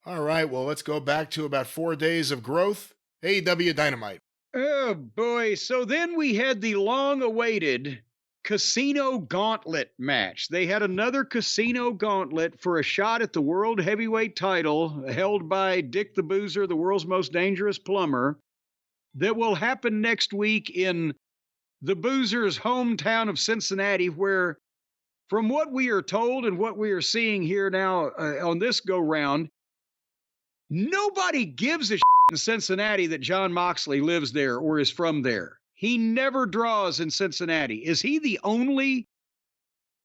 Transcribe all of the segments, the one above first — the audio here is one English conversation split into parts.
All right, well, let's go back to about 4 days of growth. AEW Dynamite. Oh boy. So then we had the long awaited Casino Gauntlet match. They had another Casino Gauntlet for a shot at the World Heavyweight title held by Dick the Boozer, the world's most dangerous plumber, that will happen next week in the Boozer's hometown of Cincinnati, where, from what we are told and what we are seeing here now on this go round, nobody gives a shit in Cincinnati that John Moxley lives there or is from there. He never draws in Cincinnati. Is he the only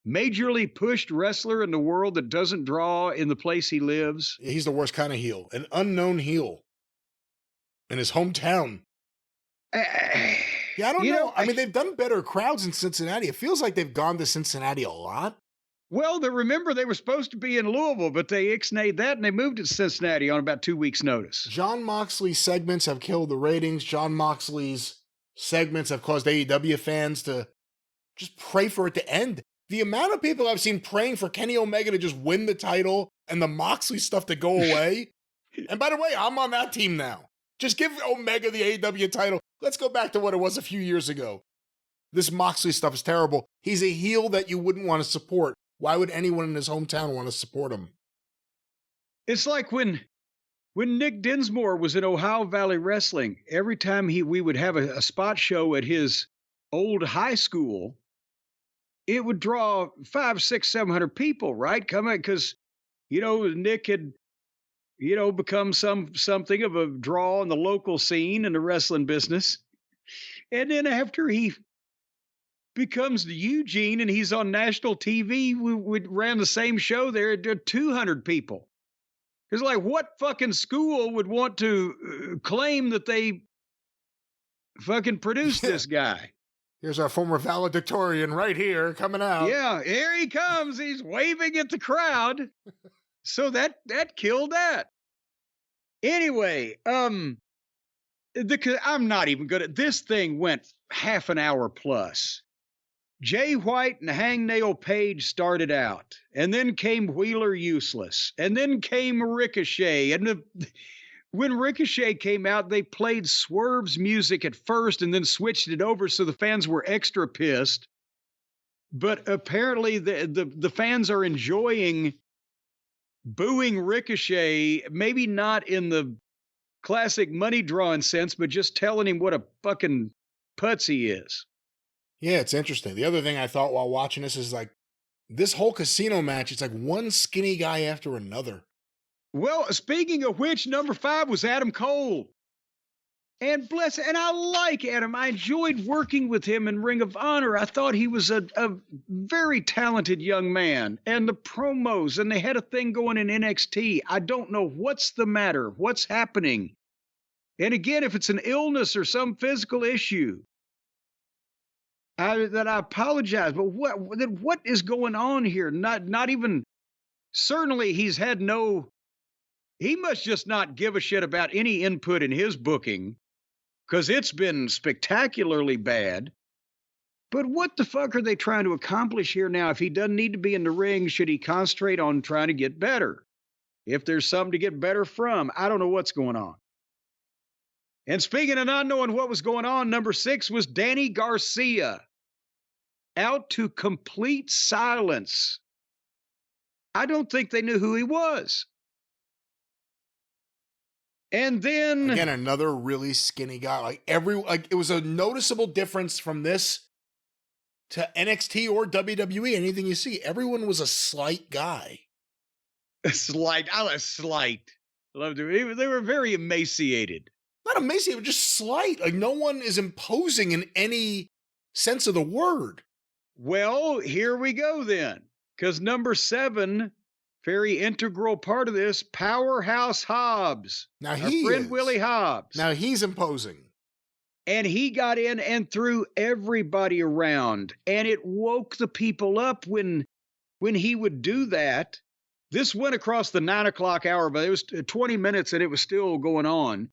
majorly pushed wrestler in the world that doesn't draw in the place he lives? He's the worst kind of heel, an unknown heel in his hometown. Yeah, I don't know. I mean, they've done better crowds in Cincinnati. It feels like they've gone to Cincinnati a lot. Well, remember they were supposed to be in Louisville, but they ixnayed that and they moved to Cincinnati on about 2 weeks' notice. John Moxley's segments have killed the ratings. John Moxley's segments have caused AEW fans to just pray for it to end. The amount of people I've seen praying for Kenny Omega to just win the title and the Moxley stuff to go away. And by the way, I'm on that team now. Just give Omega the AEW title. Let's go back to what it was a few years ago. This Moxley stuff is terrible. He's a heel that you wouldn't want to support. Why would anyone in his hometown want to support him? It's like when Nick Dinsmore was in Ohio Valley Wrestling, every time we would have a spot show at his old high school, it would draw 500, 600, 700 people, right? Coming because, Nick had, become something of a draw in the local scene in the wrestling business. And then after he becomes the Eugene and he's on national TV, we ran the same show there, it did 200 people. It's like, what fucking school would want to claim that they fucking produced this guy? Here's our former valedictorian right here coming out. Yeah, here he comes. He's waving at the crowd. So that killed that. Anyway, I'm not even good at this. Thing went half an hour plus. Jay White and Hangnail Page started out, and then came Wheeler Useless, and then came Ricochet. And when Ricochet came out, they played Swerve's music at first and then switched it over, so the fans were extra pissed. But apparently the fans are enjoying booing Ricochet, maybe not in the classic money drawing sense, but just telling him what a fucking putz he is. Yeah, it's interesting. The other thing I thought while watching this is like, this whole casino match, it's like one skinny guy after another. Well, speaking of which, number 5 was Adam Cole. And I like Adam. I enjoyed working with him in Ring of Honor. I thought he was a very talented young man. And the promos, and they had a thing going in NXT. I don't know what's the matter, what's happening. And again, if it's an illness or some physical issue, I apologize, but what is going on here? Not even, certainly he must just not give a shit about any input in his booking, because it's been spectacularly bad. But what the fuck are they trying to accomplish here now? If he doesn't need to be in the ring, should he concentrate on trying to get better? If there's something to get better from, I don't know what's going on. And speaking of not knowing what was going on, number 6 was Danny Garcia, out to complete silence. I don't think they knew who he was. And then again, another really skinny guy. It was a noticeable difference from this to NXT or WWE. Anything you see, everyone was a slight guy. Slight. Loved it. They were very emaciated. Not emaciated, just slight. Like, no one is imposing in any sense of the word. Well, here we go then. Because number 7, very integral part of this, Powerhouse Hobbs. Now our friend Willie Hobbs. Now he's imposing. And he got in and threw everybody around. And it woke the people up when he would do that. This went across the 9 o'clock hour, but it was 20 minutes and it was still going on.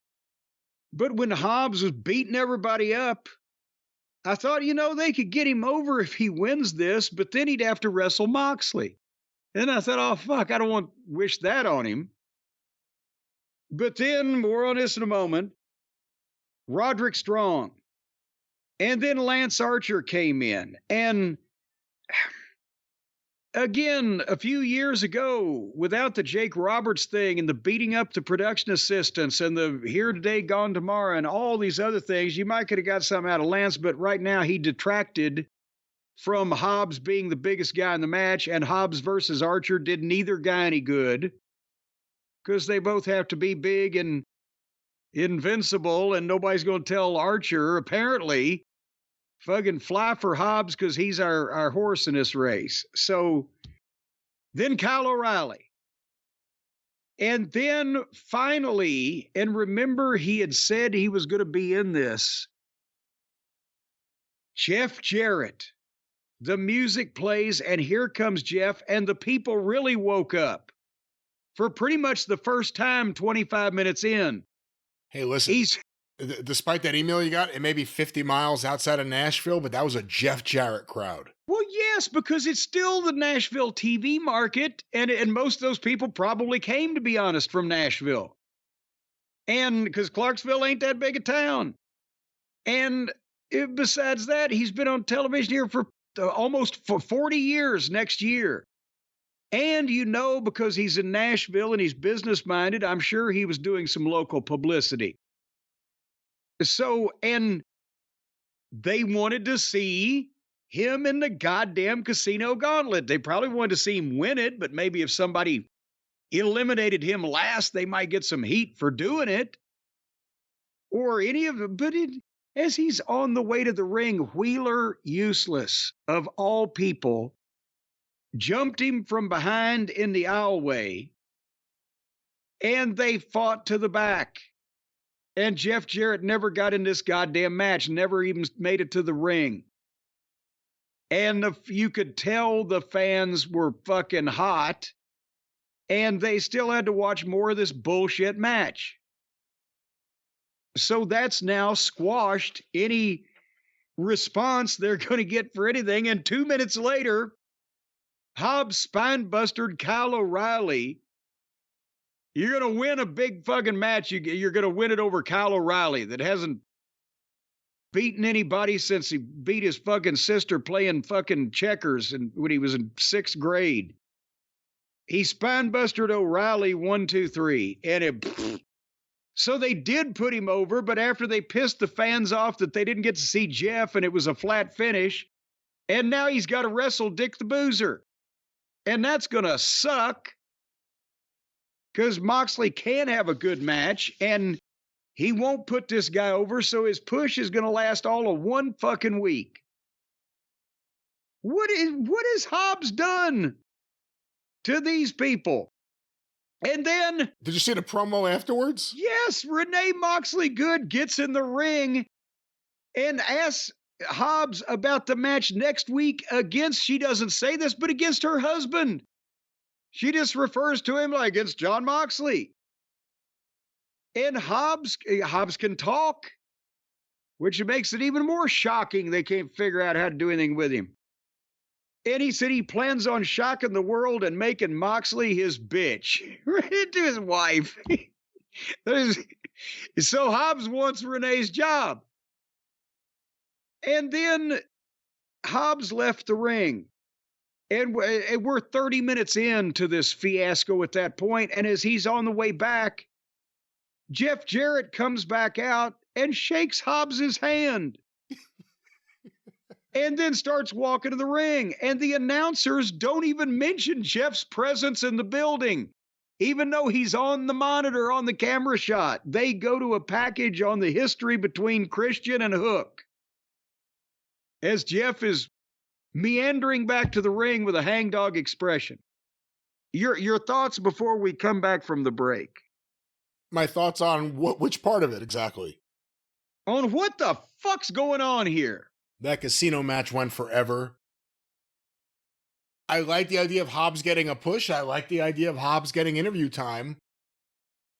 But when Hobbs was beating everybody up, I thought, they could get him over if he wins this, but then he'd have to wrestle Moxley. And I thought, oh, fuck, I don't want to wish that on him. But then, more on this in a moment, Roderick Strong. And then Lance Archer came in. And again, a few years ago, without the Jake Roberts thing and the beating up the production assistants and the here today, gone tomorrow, and all these other things, you might could have got something out of Lance, but right now he detracted from Hobbs being the biggest guy in the match, and Hobbs versus Archer did neither guy any good because they both have to be big and invincible, and nobody's going to tell Archer, apparently, fucking fly for Hobbs because he's our horse in this race. So then Kyle O'Reilly. And then finally, and remember he had said he was going to be in this, Jeff Jarrett. The music plays, and here comes Jeff, and the people really woke up for pretty much the first time 25 minutes in. Hey, listen, despite that email you got, it may be 50 miles outside of Nashville, but that was a Jeff Jarrett crowd. Well, yes, because it's still the Nashville TV market, and most of those people probably came, to be honest, from Nashville. And because Clarksville ain't that big a town. And besides that, he's been on television here for almost 40 years next year. And because he's in Nashville and he's business-minded, I'm sure he was doing some local publicity. So, and they wanted to see him in the goddamn Casino Gauntlet. They probably wanted to see him win it, but maybe if somebody eliminated him last, they might get some heat for doing it. Or any of them. But as he's on the way to the ring, Wheeler Useless, of all people, jumped him from behind in the aisleway, and they fought to the back. And Jeff Jarrett never got in this goddamn match, never even made it to the ring. And you could tell the fans were fucking hot, and they still had to watch more of this bullshit match. So that's now squashed any response they're going to get for anything. And 2 minutes later, Hobbs spinebustered Kyle O'Reilly. You're going to win a big fucking match. You're going to win it over Kyle O'Reilly that hasn't beaten anybody since he beat his fucking sister playing fucking checkers when he was in 6th grade. He spinebustered O'Reilly 1, 2, 3. And so they did put him over, but after they pissed the fans off that they didn't get to see Jeff and it was a flat finish, and now he's got to wrestle Dick the Boozer. And that's going to suck because Moxley can have a good match and he won't put this guy over, so his push is going to last all of 1 fucking week. What has Hobbs done to these people? And then... Did you see the promo afterwards? Yes, Renee Moxley Good gets in the ring and asks Hobbs about the match next week against, she doesn't say this, but against her husband. She just refers to him like against John Moxley. And Hobbs can talk, which makes it even more shocking they can't figure out how to do anything with him. And he said he plans on shocking the world and making Moxley his bitch. Right to his wife. So Hobbs wants Renee's job. And then Hobbs left the ring. And we're 30 minutes into this fiasco at that point. And as he's on the way back, Jeff Jarrett comes back out and shakes Hobbs' hand. And then starts walking to the ring. And the announcers don't even mention Jeff's presence in the building. Even though he's on the monitor on the camera shot, they go to a package on the history between Christian and Hook. As Jeff is meandering back to the ring with a hangdog expression. Your thoughts before we come back from the break? My thoughts on which part of it exactly? On what the fuck's going on here? That casino match went forever. I like the idea of Hobbs getting a push. I like the idea of Hobbs getting interview time.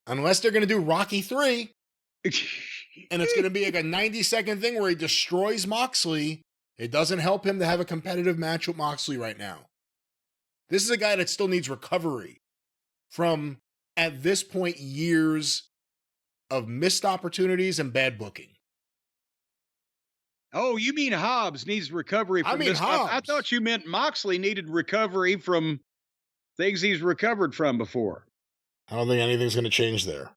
Unless they're going to do Rocky 3. And it's going to be like a 90-second thing where he destroys Moxley. It doesn't help him to have a competitive match with Moxley right now. This is a guy that still needs recovery from, at this point, years of missed opportunities and bad booking. Oh, you mean Hobbs needs recovery from this? I Hobbs. thought you meant Moxley needed recovery from things he's recovered from before. I don't think anything's going to change there.